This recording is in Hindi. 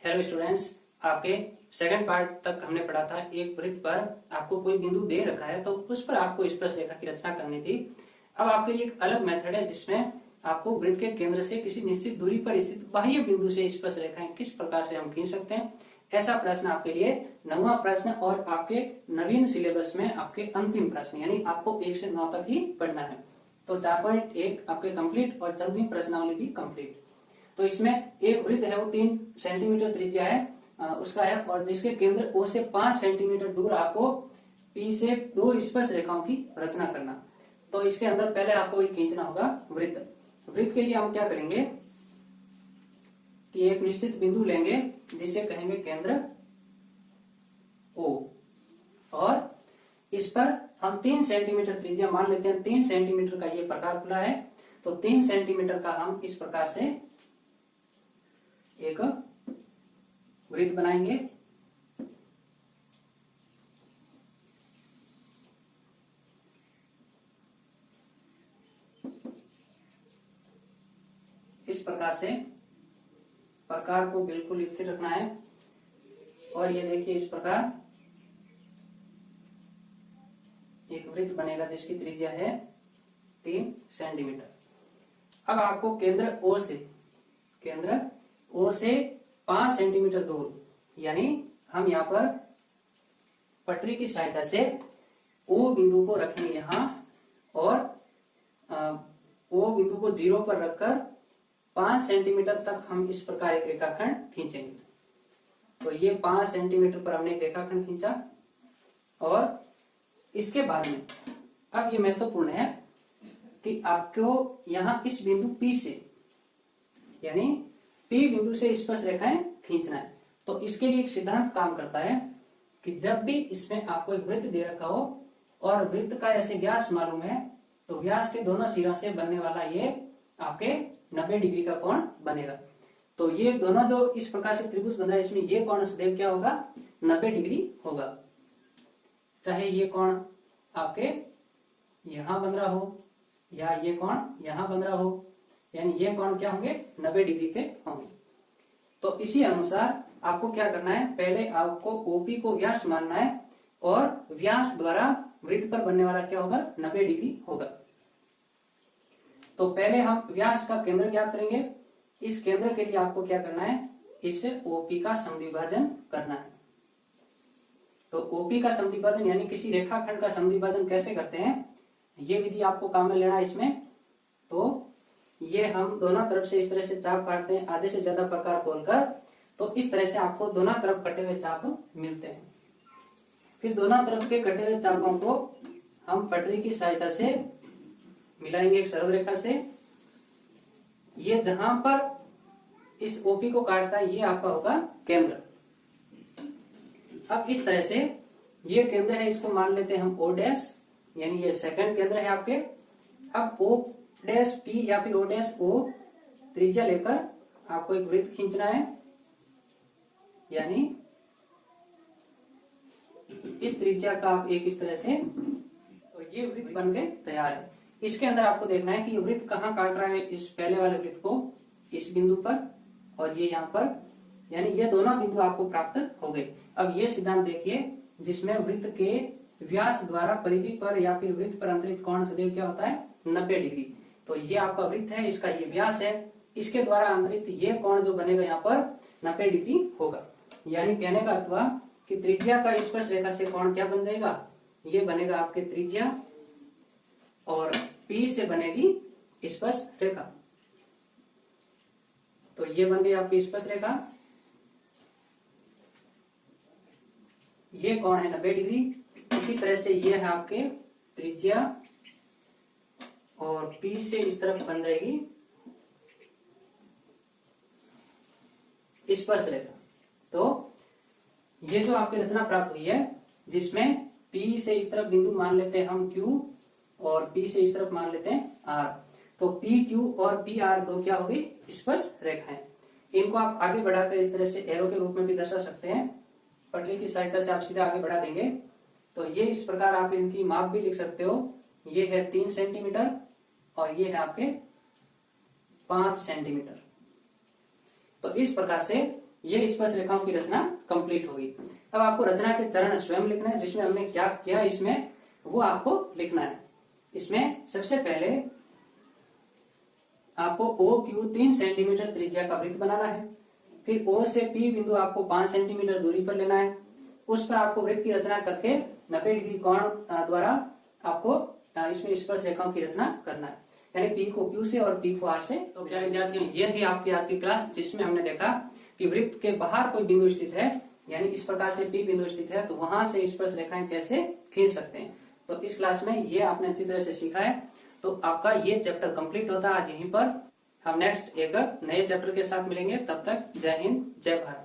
हेलो स्टूडेंट्स, आपके सेकंड पार्ट तक हमने पढ़ा था। एक वृत्त पर आपको कोई बिंदु दे रखा है तो उस पर आपको स्पर्श रेखा की रचना करनी थी। अब आपके लिए एक अलग मेथड है जिसमें आपको वृत्त के केंद्र से किसी निश्चित दूरी पर स्थित बाह्य बिंदु से स्पर्श रेखाएं किस प्रकार से हम खींच सकते हैं। ऐसा प्रश्न आपके लिए 9वां प्रश्न और आपके नवीन सिलेबस में आपके अंतिम प्रश्न, यानी आपको 1 से 9 तक ही पढ़ना है। तो 4.1 आपके कंप्लीट और 14वीं प्रश्नावली भी कंप्लीट। तो इसमें एक वृत्त है, वो 3 सेंटीमीटर त्रिज्या है उसका है, और जिसके केंद्र O से 5 सेंटीमीटर दूर आपको P से 2 स्पर्श रेखाओं की रचना करना। तो इसके अंदर पहले आपको ये खींचना होगा वृत्त। वृत्त के लिए हम क्या करेंगे कि एक निश्चित बिंदु लेंगे जिसे कहेंगे केंद्र O, और इस पर हम 3 सेंटीमीटर त्रिज्या मान लेते हैं। 3 सेंटीमीटर का ये प्रकार खुला है, तो 3 सेंटीमीटर का हम इस प्रकार से एक वृत्त बनाएंगे। इस प्रकार से प्रकार को बिल्कुल स्थिर रखना है, और ये देखिए इस प्रकार एक वृत्त बनेगा जिसकी त्रिज्या है 3 सेंटीमीटर। अब आपको केंद्र O से 5 सेंटीमीटर दूर, यानी हम यहाँ पर पटरी की सहायता से O बिंदु को रखेंगे यहाँ, और O बिंदु को 0 पर रखकर 5 सेंटीमीटर तक हम इस प्रकार एक रेखाखंड खींचेंगे। तो ये 5 सेंटीमीटर पर हमने एक रेखाखंड खींचा, और इसके बाद में अब ये महत्वपूर्ण है कि आपको यहाँ इस बिंदु P से, यानी P बिंदु से स्पर्श रेखाएं खींचना है। तो इसके लिए एक सिद्धांत काम करता है कि जब भी इसमें आपको एक वृत्त दे रखा हो और वृत्त का ऐसे व्यास मालूम है, तो व्यास के दोनों सिरों से बनने वाला ये आपके 90 डिग्री का कोण बनेगा। तो ये दोनों जो इस प्रकार से त्रिभुज बन रहा है, इसमें ये कोण सदैव क्या होगा, 90 डिग्री होगा। चाहे ये कोण आपके यहां बन रहा हो या ये कोण यहां बन रहा हो, यानी ये कोण क्या होंगे, 90 डिग्री के होंगे। तो इसी अनुसार आपको क्या करना है, पहले आपको OP को व्यास मानना है, और व्यास द्वारा वृत्त पर बनने वाला क्या होगा, 90 डिग्री होगा। तो पहले हम व्यास का केंद्र ज्ञात करेंगे। इस केंद्र के लिए आपको क्या करना है, इस OP का समद्विभाजन करना है। तो OP का समद्विभाजन यानी किसी रेखाखंड का समद्विभाजन कैसे करते हैं, ये विधि आपको काम में लेना है इसमें। तो ये हम दोनों तरफ से इस तरह से चाप काटते हैं, आधे से ज्यादा प्रकार खोलकर, तो इस तरह से आपको दोनों तरफ कटे हुए चाप मिलते हैं। फिर दोनों तरफ के कटे हुए चापों को हम पटरी की सहायता से मिलाएंगे एक सरल रेखा से। ये जहां पर इस OP को काटता है, ये आपका होगा केंद्र। अब इस तरह से ये केंद्र है, इसको मान लेते हैं हम O', यानी ये सेकंड केंद्र है आपके। अब O'P या फिर O'O त्रिज्या लेकर आपको एक वृत्त खींचना है, यानी इस त्रिज्या का आप एक इस तरह से, तो ये वृत्त बन के तैयार है। इसके अंदर आपको देखना है कि ये वृत्त कहाँ काट रहा है, इस पहले वाले वृत्त को इस बिंदु पर, और ये यहाँ पर, यानी ये दोनों बिंदु आपको प्राप्त हो गए। अब ये सिद्धांत देखिए जिसमें वृत्त के व्यास द्वारा परिधि पर या फिर वृत्त पर अंतरित कोण सदैव क्या होता है, 90 डिग्री। तो ये आपका वृत्त है, इसका ये व्यास है, इसके द्वारा अंतरित ये कोण जो बनेगा यहाँ पर 90 डिग्री होगा। यानी कहने का अर्थ हुआ कि त्रिज्या का स्पर्श रेखा से कोण क्या बन जाएगा, ये बनेगा आपके त्रिज्या, और P से बनेगी स्पर्श रेखा। तो ये बन गई आपकी स्पर्श रेखा, ये कोण है 90 डिग्री। इसी तरह से ये है आपके त्रिज्या, और P से इस तरफ बन जाएगी स्पर्श रेखा। तो ये जो आपकी रचना प्राप्त हुई है, जिसमें P से इस तरफ बिंदु मान लेते हैं हम Q, और P से इस तरफ मान लेते हैं R। तो PQ और PR दो क्या होगी, स्पर्श रेखाएं। इनको आप आगे बढ़ाकर इस तरह से एरो के रूप में भी दर्शा सकते हैं। पटरी की सहायता से आप सीधा आगे बढ़ा देंगे, तो ये इस प्रकार आप इनकी माप भी लिख सकते हो। ये है 3 सेंटीमीटर, और ये है आपके 5 सेंटीमीटर। तो इस प्रकार से ये स्पर्श रेखाओं की रचना कंप्लीट होगी। अब आपको रचना के चरण स्वयं लिखना है, जिसमें हमने क्या किया इसमें वो आपको लिखना है। इसमें सबसे पहले आपको ओ क्यू 3 सेंटीमीटर त्रिज्या का वृत्त बनाना है। फिर ओ से पी बिंदु आपको 5 सेंटीमीटर दूरी पर लेना है। उस पर आपको वृत्त की रचना करके 90 डिग्री कोण द्वारा आपको इसमें स्पर्श रेखाओं की रचना करना है, यानी पी को क्यू से और पी को आर से। तो विद्यार्थियों, ये थी आपकी आज की क्लास, जिसमें हमने देखा कि वृत्त के बाहर कोई बिंदु स्थित है, यानी इस प्रकार से पी बिंदु स्थित है, तो वहां से स्पर्श रेखाएं कैसे खींच सकते हैं। तो इस क्लास में ये आपने अच्छी तरह से सीखा है। तो आपका ये चैप्टर कंप्लीट होता है आज यहीं पर। हम नेक्स्ट एक नए चैप्टर के साथ मिलेंगे। तब तक जय हिंद, जय भारत।